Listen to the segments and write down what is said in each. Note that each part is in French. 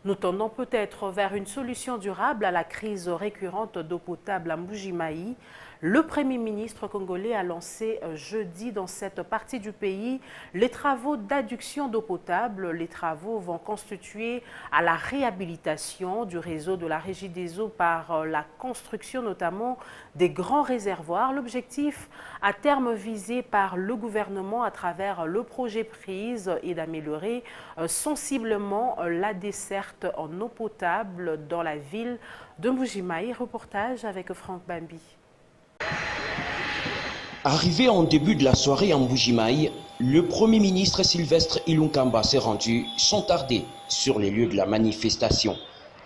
Nous tendons peut-être vers une solution durable à la crise récurrente d'eau potable à Mbuji-Mayi. Le Premier ministre congolais a lancé jeudi dans cette partie du pays les travaux d'adduction d'eau potable. Les travaux vont constituer à la réhabilitation du réseau de la Régie des eaux par la construction notamment des grands réservoirs. L'objectif à terme visé par le gouvernement à travers le projet PRISE est d'améliorer sensiblement la desserte en eau potable dans la ville de Mbuji-Mayi. Reportage avec Franck Bambi. Arrivé en début de la soirée en Mbuji-Mayi, le Premier ministre Sylvestre Ilunkamba s'est rendu sans tarder sur les lieux de la manifestation.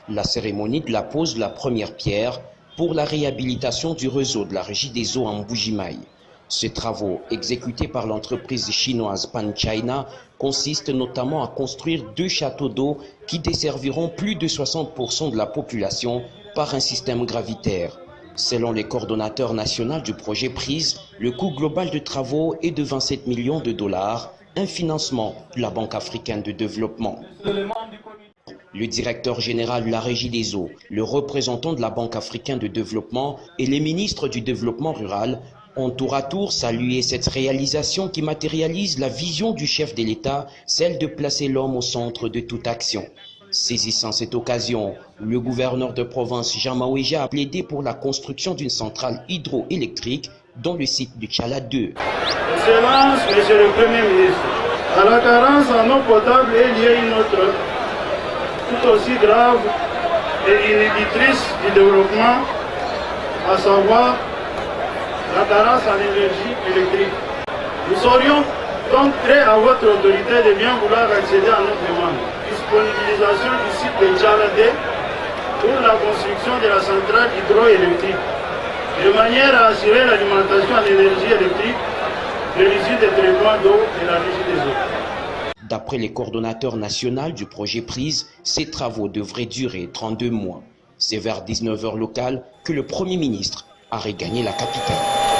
La cérémonie de la pose de la première pierre pour la réhabilitation du réseau de la Régie des eaux en Mbuji-Mayi. Ces travaux, exécutés par l'entreprise chinoise Pan China, consistent notamment à construire 2 châteaux d'eau qui desserviront plus de 60% de la population par un système gravitaire. Selon les coordonnateurs nationaux du projet PRISE, le coût global de travaux est de 27 millions de dollars, un financement de la Banque africaine de développement. Le directeur général de la Régie des eaux, le représentant de la Banque africaine de développement et les ministres du développement rural ont tour à tour salué cette réalisation qui matérialise la vision du chef de l'État, celle de placer l'homme au centre de toute action. Saisissant cette occasion, le gouverneur de province Jean Maouéja a plaidé pour la construction d'une centrale hydroélectrique dans le site du Tchala 2. Excellence, Monsieur le Premier ministre, à la carence en eau potable est liée une autre, tout aussi grave et inhibitrice du développement, à savoir la carence en énergie électrique. Nous serions donc prêts à votre autorité de bien vouloir accéder à notre demande. Disponibilisation du site de Tchala 2 pour la construction de la centrale hydroélectrique, de manière à assurer l'alimentation en énergie électrique de l'usine de traitement d'eau de la Régie des eaux. D'après les coordonnateurs nationaux du projet PRISE, ces travaux devraient durer 32 mois. C'est vers 19h locales que le Premier ministre a regagné la capitale.